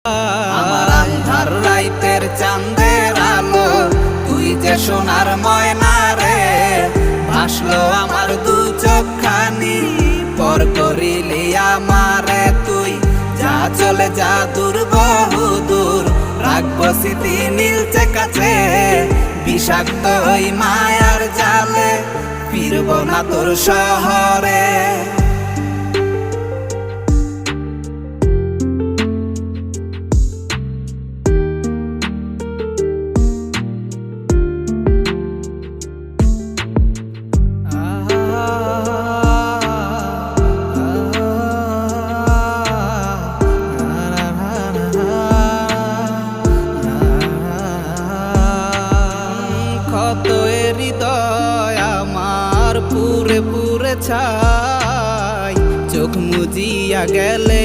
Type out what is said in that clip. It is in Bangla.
আমার আন্ধার রাইতের চাঁদের আলো, তুই যে সোনার ময়না রে। ভাসলো আমার দু চোখখানি, পর করিলি আমারে তুই। যা চলে যা দূর বহু দূর, রাখবো স্মৃতি নীলচে কাছে। বিষাক্ত ওই মায়ার জালে, ফিরবো না তোর শহরে। কত হৃদয় আমার পুরে পুরে ছাই, চোখ মুজিয়া গেলে